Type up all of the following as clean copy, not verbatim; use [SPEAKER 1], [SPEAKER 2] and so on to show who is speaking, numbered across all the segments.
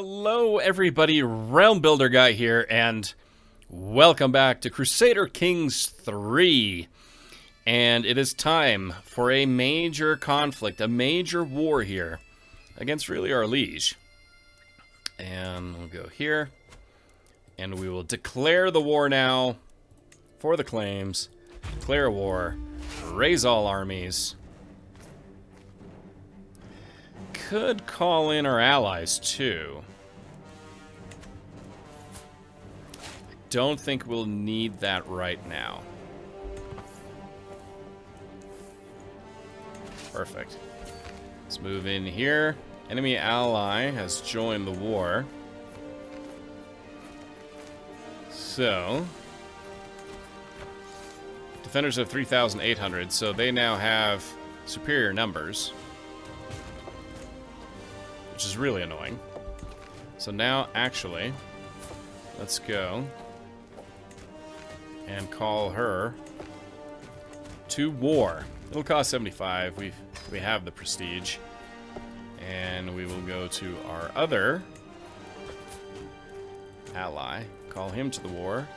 [SPEAKER 1] Hello everybody, Realm Builder Guy here, and welcome back to Crusader Kings 3. And it is time for a major conflict, a major war here, against really our liege. And we'll go here, and we will declare the war now, for the claims, declare war, raise all armies. Could call in our allies too. I don't think we'll need that right now. Perfect. Let's move in here. Enemy ally has joined the war. So, defenders have 3,800, so they now have superior numbers, which is really annoying. So now, actually, let's go and call her to war. It'll cost 75. We have the prestige, and we will go to our other ally, call him to the war,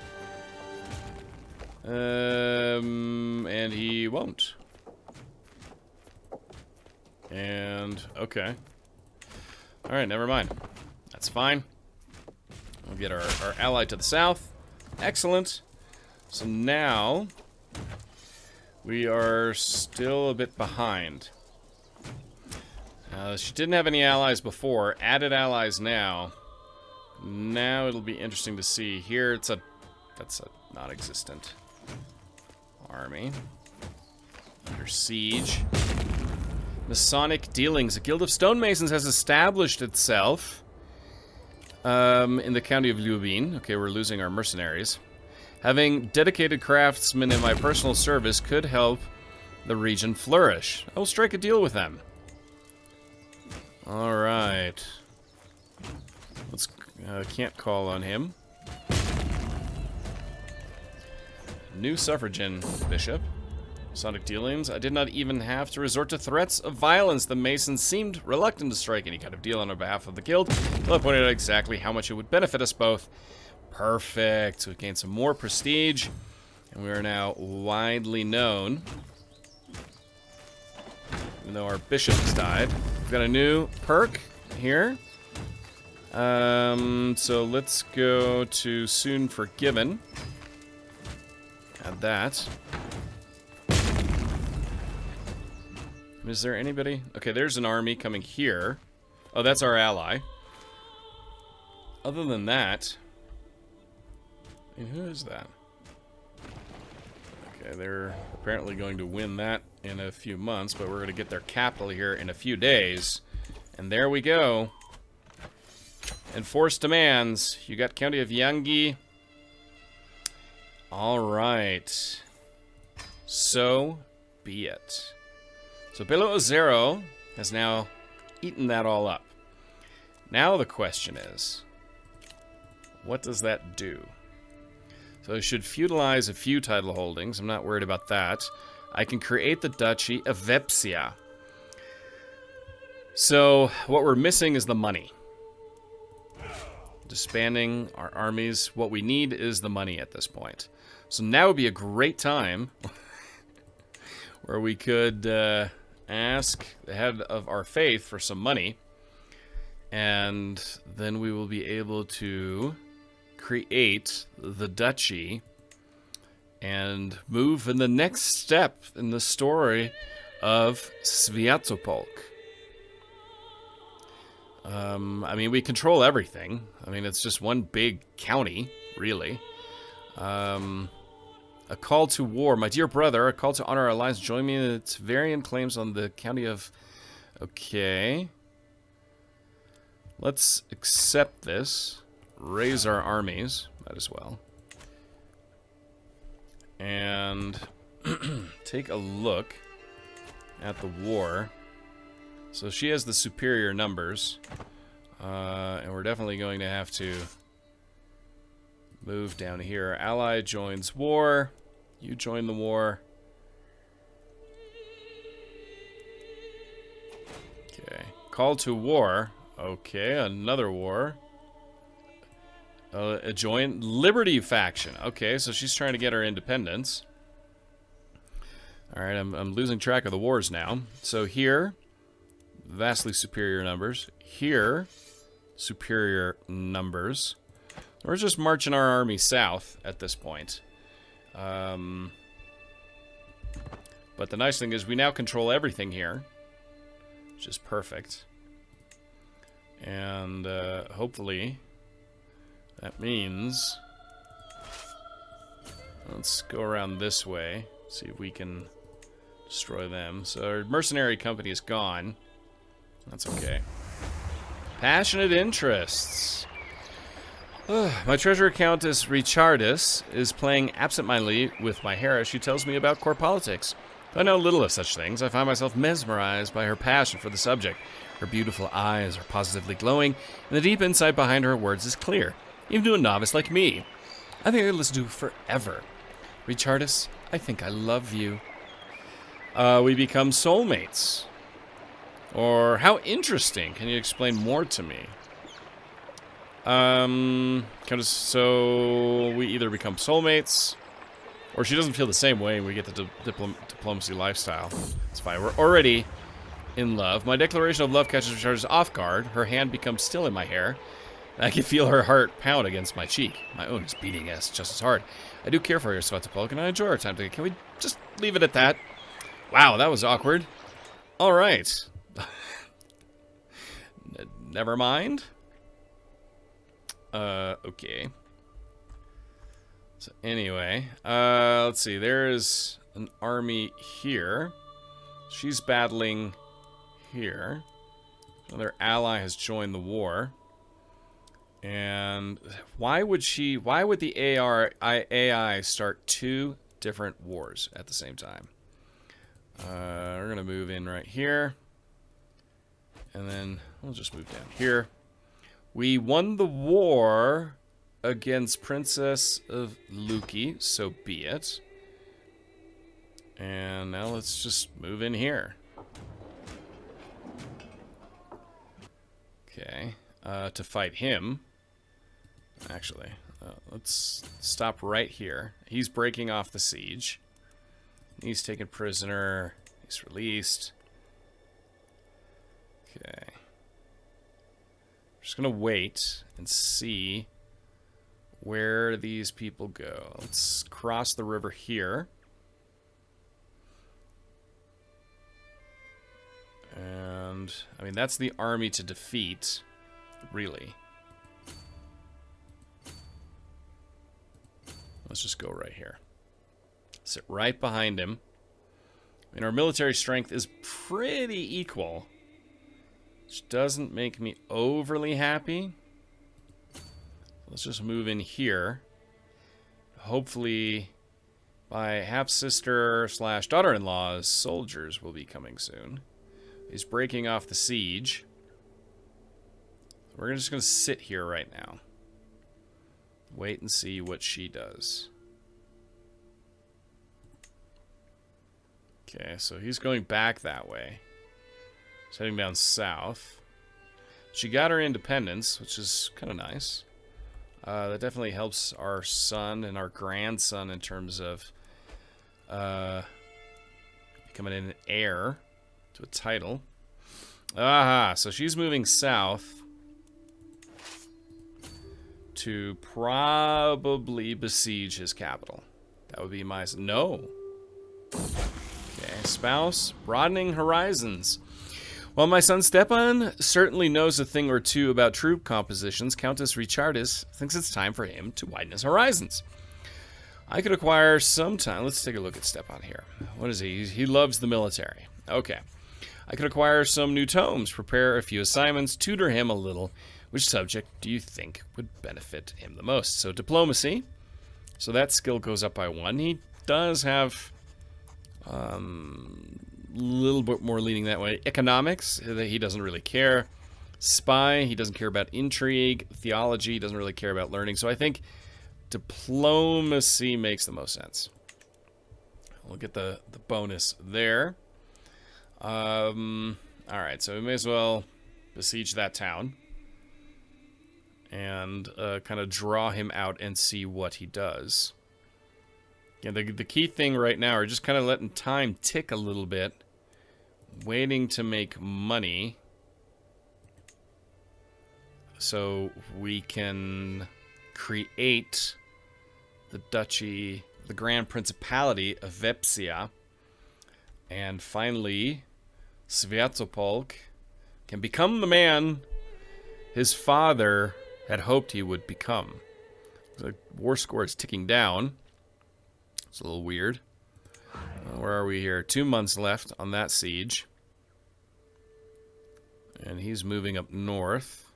[SPEAKER 1] and he won't. And okay. Alright, never mind. That's fine. We'll get our ally to the south. Excellent. So now, we are still a bit behind. She didn't have any allies before. Added allies now. Now it'll be interesting to see. Here, that's a non-existent army. Under siege. Masonic Dealings. A guild of stonemasons has established itself in the county of Lubin. Okay, we're losing our mercenaries. Having dedicated craftsmen in my personal service could help the region flourish. I will strike a deal with them. Alright. Let's... can't call on him. New suffragan bishop. Masonic Dealings. I did not even have to resort to threats of violence. The Masons seemed reluctant to strike any kind of deal on behalf of the guild, until I pointed out exactly how much it would benefit us both. Perfect. So we gained some more prestige, and we are now widely known. Even though our bishop has died. We've got a new perk here. So let's go to Soon Forgiven. Add that. Is there anybody? Okay, there's an army coming here. Oh, that's our ally. Other than that... I mean, who is that? Okay, they're apparently going to win that in a few months, but we're going to get their capital here in a few days. And there we go. Enforced demands. You got County of Yangi. Alright. So be it. So Belo Ozero has now eaten that all up. Now the question is, what does that do? So I should feudalize a few title holdings. I'm not worried about that. I can create the Duchy of Vepsia. So what we're missing is the money. Disbanding our armies. What we need is the money at this point. So now would be a great time where we could ask the head of our faith for some money, and then we will be able to create the duchy and move in the next step in the story of Sviatopolk. I mean, we control everything. I mean, it's just one big county, really. A call to war. My dear brother, a call to honor our alliance. Join me in its variant claims on the county of... Okay. Let's accept this. Raise our armies. Might as well. And take a look at the war. So she has the superior numbers. And we're definitely going to have to move down here. Ally joins war. You join the war. Okay. Call to war. Okay, another war. A joint Liberty faction. Okay, so she's trying to get her independence. Alright, I'm losing track of the wars now. So here, vastly superior numbers. Here, superior numbers. We're just marching our army south at this point. But the nice thing is we now control everything here, which is perfect. And hopefully that means... Let's go around this way, see if we can destroy them. So our mercenary company is gone. That's okay. Passionate interests. My treasurer Countess Richardis is playing absentmindedly with my hair as she tells me about court politics. Though I know little of such things, I find myself mesmerized by her passion for the subject. Her beautiful eyes are positively glowing, and the deep insight behind her words is clear, even to a novice like me. I think I could listen to her forever. Richardis, I think I love you. We become soulmates. Or how interesting. Can you explain more to me? So we either become soulmates, or she doesn't feel the same way and we get the diplomacy lifestyle. It's fine. We're already in love. My declaration of love catches Richardis off guard. Her hand becomes still in my hair. And I can feel her heart pound against my cheek. My own is beating just as hard. I do care for her, Svatopolk, and I enjoy our time together. Can we just leave it at that? Wow, that was awkward. All right. Never mind. Okay. So anyway, let's see. There is an army here. She's battling here. Another ally has joined the war. And why would the AI start two different wars at the same time? We're going to move in right here. And then we'll just move down here. We won the war against Princess of Luki, so be it. And now let's just move in here. Okay, to fight him. Actually, let's stop right here. He's breaking off the siege. He's taken prisoner. He's released. Okay. Just gonna wait and see where these people go. Let's cross the river here. And, I mean, that's the army to defeat, really. Let's just go right here. Sit right behind him. I mean, our military strength is pretty equal, which doesn't make me overly happy. Let's just move in here. Hopefully, my half-sister / daughter-in-law's soldiers will be coming soon. He's breaking off the siege. We're just going to sit here right now. Wait and see what she does. Okay, so he's going back that way. He's heading down south. She got her independence, which is kind of nice. That definitely helps our son and our grandson in terms of becoming an heir to a title. Aha, so she's moving south to probably besiege his capital. That would be my... No. Okay, spouse, broadening horizons. While my son Stepan certainly knows a thing or two about troop compositions, Countess Richardis thinks it's time for him to widen his horizons. I could acquire some time. Let's take a look at Stepan here. What is he? He loves the military. Okay. I could acquire some new tomes, prepare a few assignments, tutor him a little. Which subject do you think would benefit him the most? So diplomacy. So that skill goes up by 1. He does have a little bit more leaning that way. Economics, he doesn't really care. Spy, he doesn't care about intrigue. Theology, he doesn't really care about learning. So I think diplomacy makes the most sense. We'll get the bonus there. Alright, so we may as well besiege that town. And kind of draw him out and see what he does. Yeah, the key thing right now are just kind of letting time tick a little bit. Waiting to make money. So we can create the duchy, the Grand Principality of Vepsia. And finally, Sviatopolk can become the man his father had hoped he would become. The war score is ticking down. It's a little weird. Where are we here? 2 months left on that siege. And he's moving up north.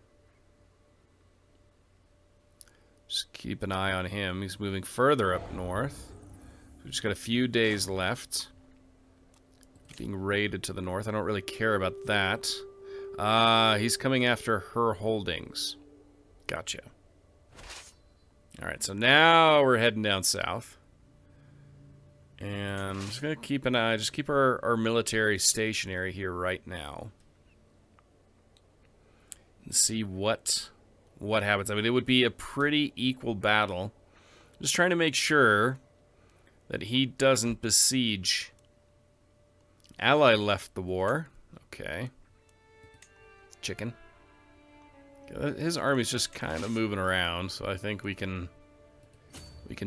[SPEAKER 1] Just keep an eye on him. He's moving further up north. We've just got a few days left. Being raided to the north. I don't really care about that. He's coming after her holdings. Gotcha. Alright, so now we're heading down south. And I'm just going to keep an eye, just keep our military stationary here right now. And see what happens. I mean, it would be a pretty equal battle. Just trying to make sure that he doesn't besiege. Ally left the war. Okay. Chicken. His army's just kind of moving around, so I think we can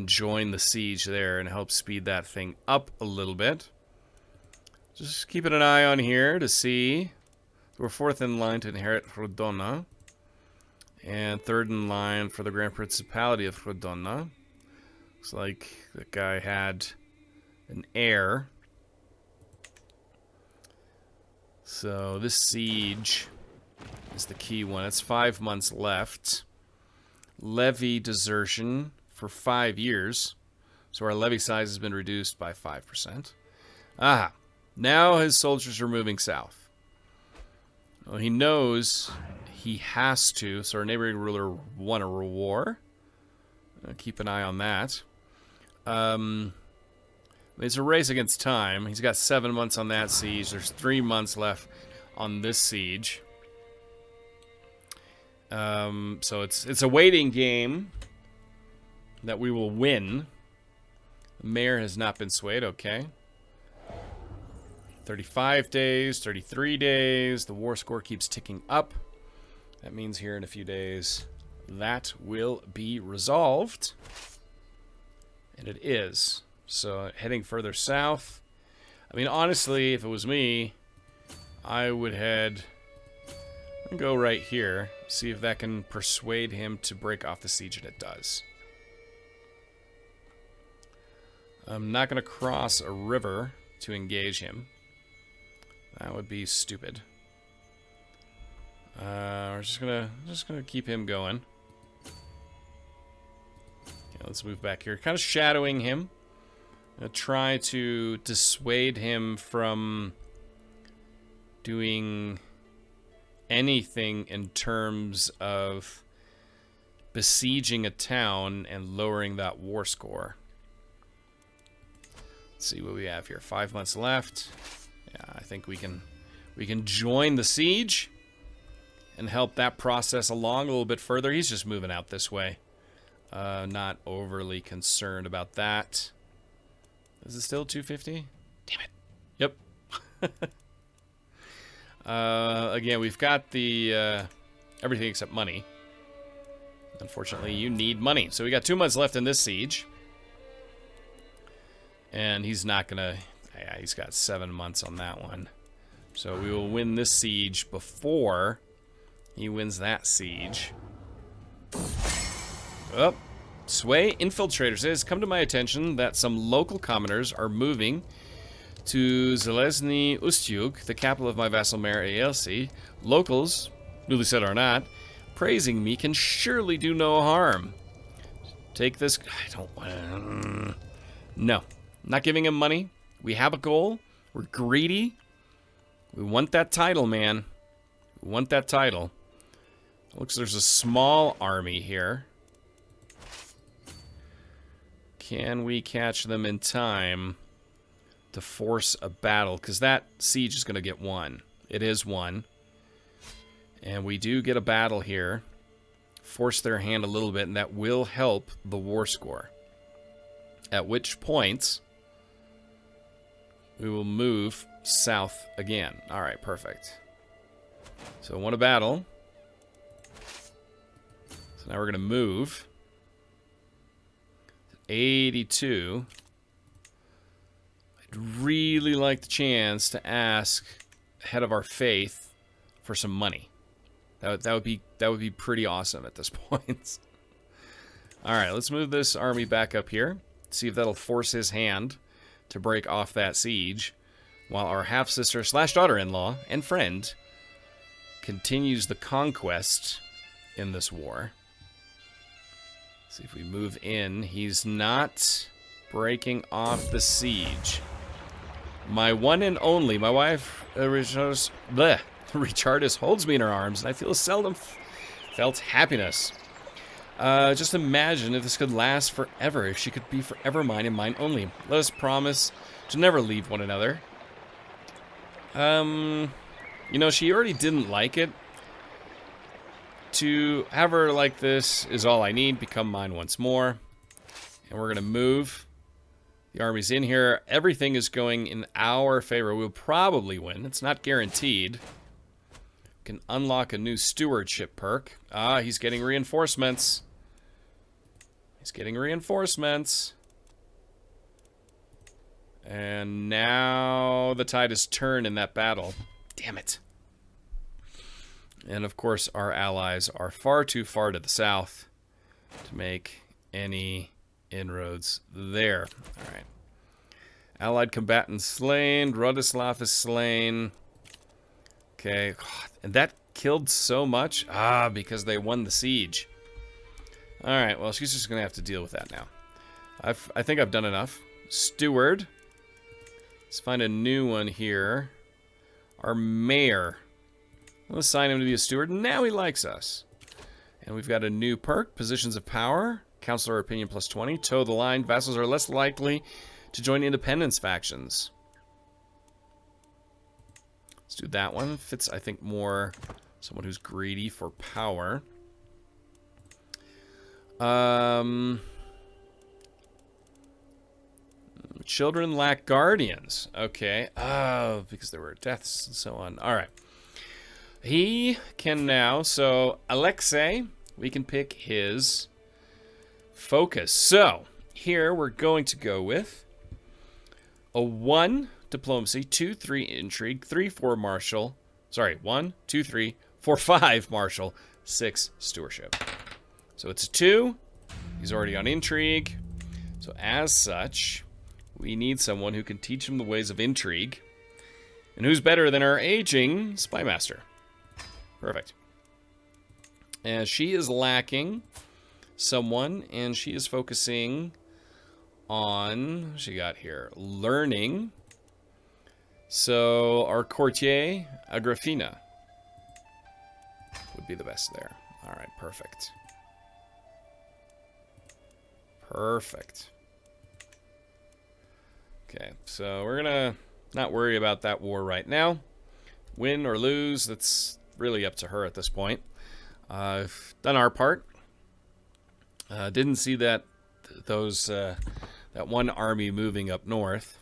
[SPEAKER 1] join the siege there and help speed that thing up a little bit. Just keeping an eye on here to see. We're fourth in line to inherit Rodona. And third in line for the Grand Principality of Rodona. Looks like the guy had an heir. So this siege is the key one. It's 5 months left. Levy desertion for 5 years. So our levy size has been reduced by 5%. Aha. Now his soldiers are moving south. Well, he knows he has to. So our neighboring ruler won a war. Keep an eye on that. It's a race against time. He's got 7 months on that siege. There's 3 months left on this siege. So it's a waiting game that we will win. The mayor has not been swayed. Okay. 35 days, 33 days. The war score keeps ticking up. That means here in a few days that will be resolved. And it is. So heading further south. I mean, honestly, if it was me, I would head and go right here. See if that can persuade him to break off the siege, and it does. I'm not going to cross a river to engage him. That would be stupid. We're just gonna keep him going. Okay, let's move back here. Kind of shadowing him. Try to dissuade him from doing anything in terms of besieging a town and lowering that war score. Let's see what we have here. 5 months left. Yeah, I think we can join the siege and help that process along a little bit further. He's just moving out this way. Not overly concerned about that. Is it still 250? Damn it. Yep. Again, we've got the everything except money. Unfortunately, you need money. So we got 2 months left in this siege. And he's not gonna... Yeah, he's got 7 months on that one. So we will win this siege before he wins that siege. Oh, Sway Infiltrator says, come to my attention that some local commoners are moving to Zelezny Ustyug, the capital of my vassal mayor Aelsi. Locals, newly said or not, praising me can surely do no harm. Take this... I don't want... No. Not giving him money. We have a goal. We're greedy. We want that title, man. We want that title. Looks there's a small army here. Can we catch them in time to force a battle? Because that siege is going to get won. It is won. And we do get a battle here. Force their hand a little bit, and that will help the war score. At which point, we will move south again. All right, perfect. So won a battle. So now we're going to move. 82. I'd really like the chance to ask Head of Our Faith for some money. That would be pretty awesome at this point. All right, let's move this army back up here. See if that'll force his hand to break off that siege, while our half-sister / daughter-in-law and friend continues the conquest in this war. See if we move in. He's not breaking off the siege. My one and only, my wife, Richardis holds me in her arms, and I feel seldom felt happiness. Just imagine if this could last forever, if she could be forever mine and mine only. Let us promise to never leave one another. You know, she already didn't like it. To have her like this is all I need. Become mine once more. And we're going to move. The army's in here. Everything is going in our favor. We'll probably win. It's not guaranteed. We can unlock a new stewardship perk. Ah, he's getting reinforcements. He's getting reinforcements. And now the tide has turned in that battle. Damn it. And of course, our allies are far too far to the south to make any inroads there. All right. Allied combatant slain. Rodislav is slain. Okay. And that killed so much. Ah, because they won the siege. All right. Well, she's just going to have to deal with that now. I think I've done enough. Steward. Let's find a new one here. Our mayor. We'll assign him to be a steward. Now he likes us. And we've got a new perk. Positions of power. Counselor opinion plus 20. Toe the line. Vassals are less likely to join independence factions. Let's do that one. Fits, I think, more someone who's greedy for power. Children lack guardians. Okay. Oh, because there were deaths and so on. All right. He can now, so Alexei, we can pick his focus. So, here we're going to go with a 1 diplomacy, 2, 3 intrigue, 3, 4 martial. Sorry, 1, 2, 3, 4, 5 martial, 6 stewardship. So it's a 2. He's already on intrigue. So as such, we need someone who can teach him the ways of intrigue. And who's better than our aging spy master? Perfect. And she is lacking someone, and she is focusing on, what she got here, learning. So our courtier, Agrafina, would be the best there. All right, perfect. Perfect. Okay, so we're gonna not worry about that war right now. Win or lose, that's really up to her at this point. I've done our part. Didn't see that that one army moving up north,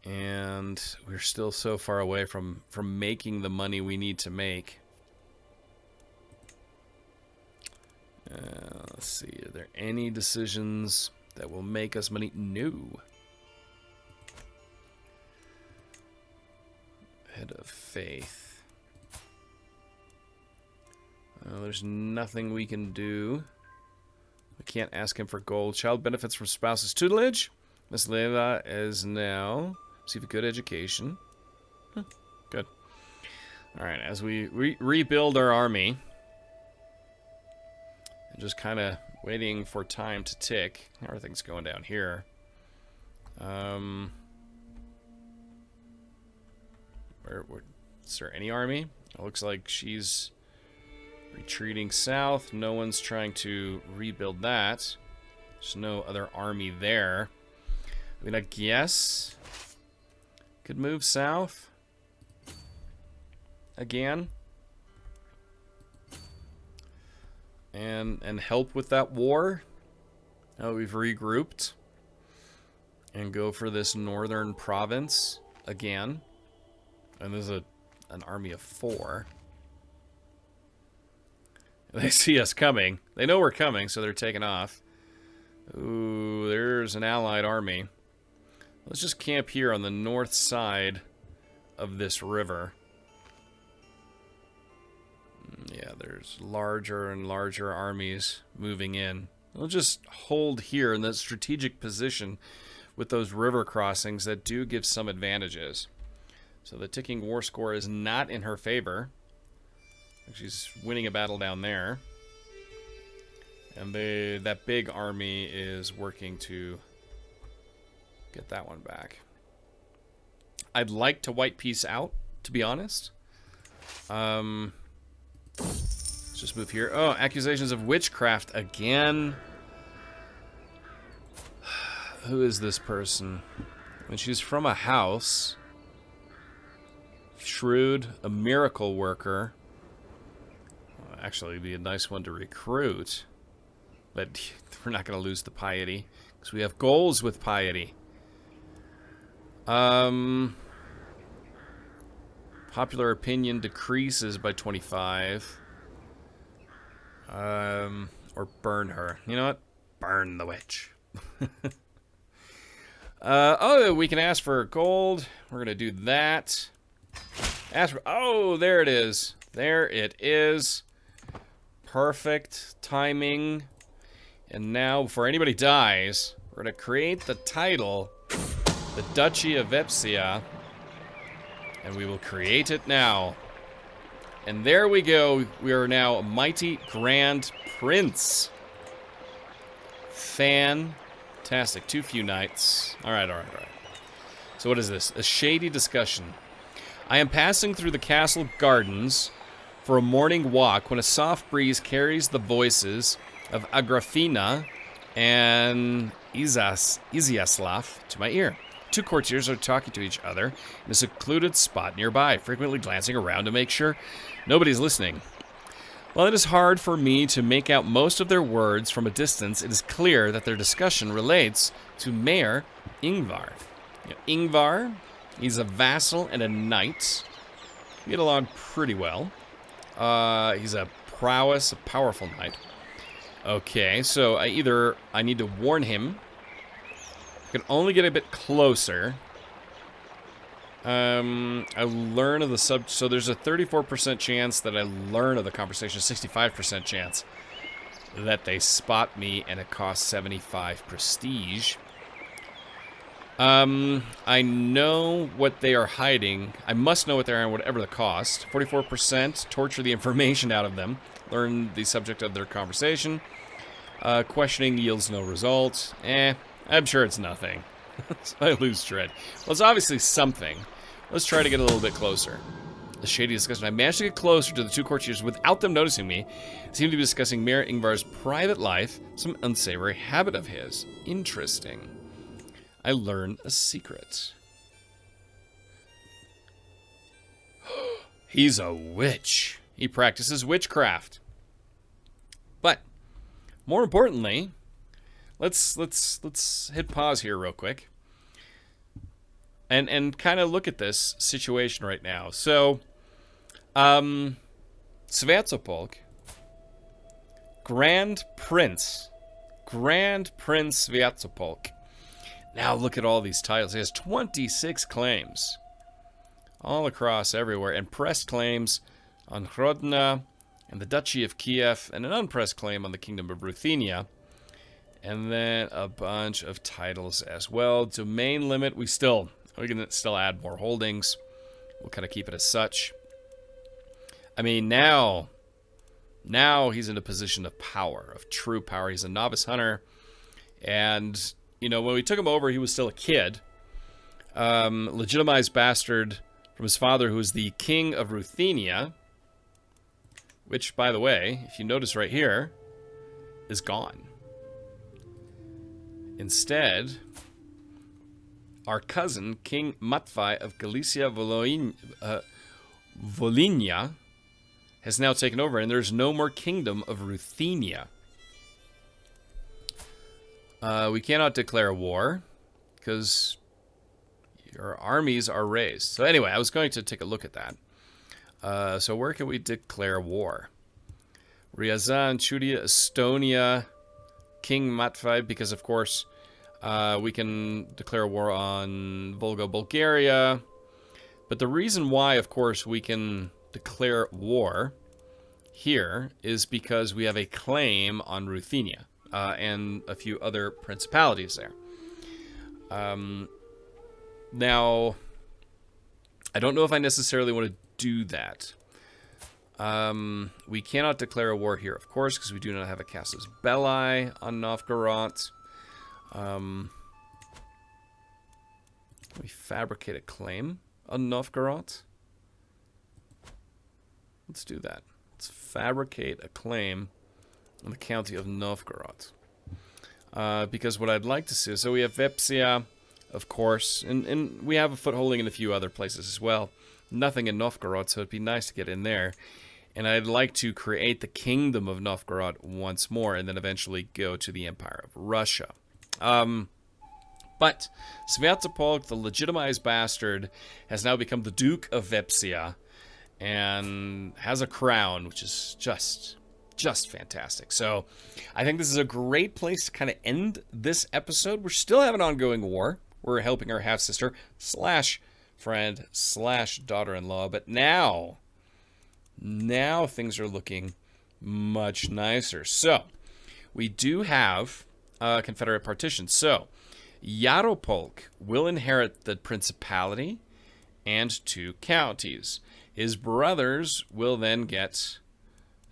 [SPEAKER 1] and we're still so far away from making the money we need to make. Let's see, are there any decisions that will make us money? No. Head of faith. There's nothing we can do. We can't ask him for gold. Child benefits from spouse's tutelage. Miss Leila is now receive a good education. Huh, good. All right, as we rebuild our army, and just kind of waiting for time to tick. Everything's going down here. Is there any army? It looks like she's retreating south. No one's trying to rebuild that. There's no other army there. I mean, I guess could move south again. and help with that war. Now we've regrouped and go for this northern province again. And there's an army of 4. They see us coming. They know we're coming, so they're taking off. Ooh, there's an allied army. Let's just camp here on the north side of this river. Yeah, there's larger and larger armies moving in. We'll just hold here in that strategic position with those river crossings that do give some advantages. So the ticking war score is not in her favor. She's winning a battle down there. And that big army is working to get that one back. I'd like to white peace out, to be honest. Let's just move here. Oh, accusations of witchcraft again. Who is this person? And she's from a house. Shrewd, a miracle worker. Actually, it'd be a nice one to recruit. But we're not going to lose the piety, because we have goals with piety. Popular opinion decreases by 25. Or burn her. You know what? Burn the witch. Oh, we can ask for gold. We're going to do that. Ask for... Oh, there it is. There it is. Perfect timing. And now, before anybody dies, we're going to create the title, the Duchy of Vepsia. And we will create it now. And there we go. We are now a mighty grand prince. Fantastic. Too few knights. All right. So what is this? A shady discussion. I am passing through the castle gardens for a morning walk when a soft breeze carries the voices of Agrafina and Iziaslav to my ear. 2 courtiers are talking to each other in a secluded spot nearby, frequently glancing around to make sure nobody's listening. While it is hard for me to make out most of their words from a distance, it is clear that their discussion relates to Mayor Ingvar. Ingvar, he's a vassal and a knight. We get along pretty well. He's a powerful knight. Okay, so I need to warn him. I can only get a bit closer. I learn of the so there's a 34% chance that I learn of the conversation, 65% chance that they spot me, and it costs 75 prestige. I know what they are hiding. I must know what they are, and whatever the cost. 44%, torture the information out of them. Learn the subject of their conversation. Questioning yields no result. I'm sure it's nothing. So I lose dread. Well, it's obviously something. Let's try to get a little bit closer. The shady discussion. I managed to get closer to the 2 courtiers without them noticing me. They seem to be discussing Mayor Ingvar's private life, some unsavory habit of his. Interesting. I learn a secret. He's a witch. He practices witchcraft. But more importantly, let's hit pause here real quick. And kind of look at this situation right now. So, Sviatopolk, Grand Prince Sviatopolk. Now look at all these titles. He has 26 claims. All across everywhere. And pressed claims on Hrodna and the Duchy of Kiev. And an unpressed claim on the Kingdom of Ruthenia. And then a bunch of titles as well. Domain limit, we can still add more holdings. We'll kind of keep it as such. I mean, now he's in a position of power, of true power. He's a novice hunter. And, you know, when we took him over, he was still a kid. Legitimized bastard from his father, who was the king of Ruthenia. Which, by the way, if you notice right here, is gone. Instead, our cousin, King Matvei of Galicia Volhynia, has now taken over, and there's no more kingdom of Ruthenia. We cannot declare war because your armies are raised. So anyway, I was going to take a look at that. So where can we declare war? Ryazan, Chudia, Estonia, King Matvei, because of course we can declare war on Volga, Bulgaria. But the reason why, of course, we can declare war here is because we have a claim on Ruthenia and a few other principalities there. Now, I don't know if I necessarily want to do that. We cannot declare a war here, of course, because we do not have a casus belli on Novgorod. We fabricate a claim on Novgorod. Let's do that. Let's fabricate a claim on the county of Novgorod. Because what I'd like to see, so we have Vepsia, of course, and we have a footholding in a few other places as well. Nothing in Novgorod, so it'd be nice to get in there. And I'd like to create the kingdom of Novgorod once more, and then eventually go to the Empire of Russia. But Svyatopolk, the legitimized bastard, has now become the Duke of Vepsia, and has a crown, which is just fantastic. So I think this is a great place to kind of end this episode. We're still having an ongoing war. We're helping our half-sister / friend / daughter-in-law, but now things are looking much nicer. So we do have Confederate partition. So Yaropolk will inherit the principality and 2 counties. His brothers will then get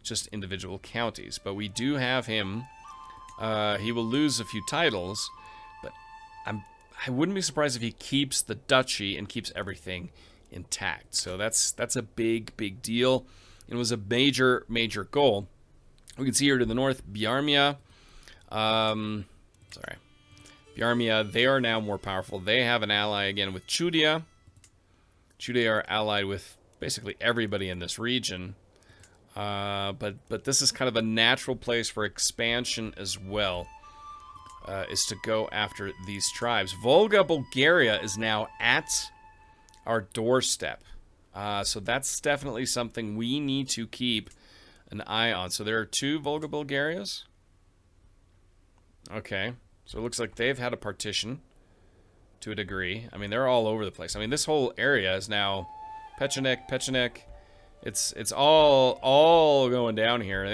[SPEAKER 1] just individual counties, but we do have him. He will lose a few titles, but I wouldn't be surprised if he keeps the duchy and keeps everything intact. So that's a big deal. It was a major goal. We can see here to the north, Byarmia. Byarmia, they are now more powerful. They have an ally again with Chudia. Chudia are allied with basically everybody in this region. But this is kind of a natural place for expansion as well, is to go after these tribes. Volga, Bulgaria is now at our doorstep. So that's definitely something we need to keep an eye on. So there are 2 Volga Bulgarias. Okay. So it looks like they've had a partition to a degree. I mean, they're all over the place. I mean, this whole area is now Pechenek. It's all going down here.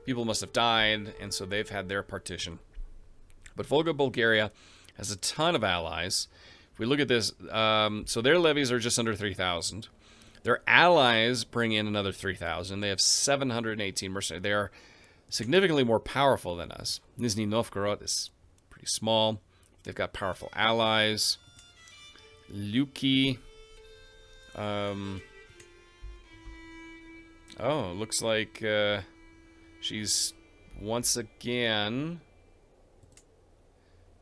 [SPEAKER 1] People must have died, and so they've had their partition. But Volga, Bulgaria has a ton of allies. If we look at this, so their levies are just under 3,000. Their allies bring in another 3,000. They have 718 mercenaries. They are significantly more powerful than us. Nizhny Novgorod is pretty small. They've got powerful allies. Luki. Oh, looks like she's once again...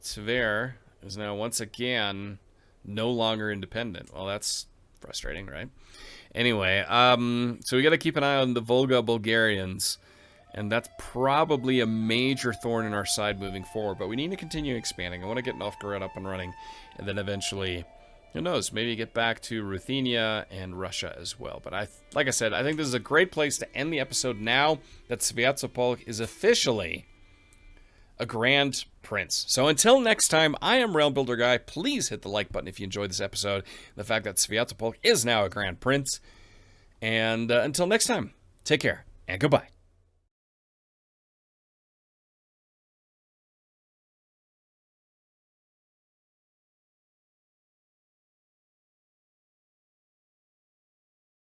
[SPEAKER 1] Tver is now once again no longer independent. Well, that's frustrating, right? Anyway, so we got to keep an eye on the Volga Bulgarians, and that's probably a major thorn in our side moving forward, but we need to continue expanding. I want to get Novgorod up and running, and then eventually, who knows, maybe get back to Ruthenia and Russia as well. But like I said, I think this is a great place to end the episode now that Svyatopolk is officially a Grand Prince. So until next time, I am Realm Builder Guy. Please hit the like button if you enjoyed this episode. The fact that Svyatopolk is now a Grand Prince. And until next time, take care and goodbye.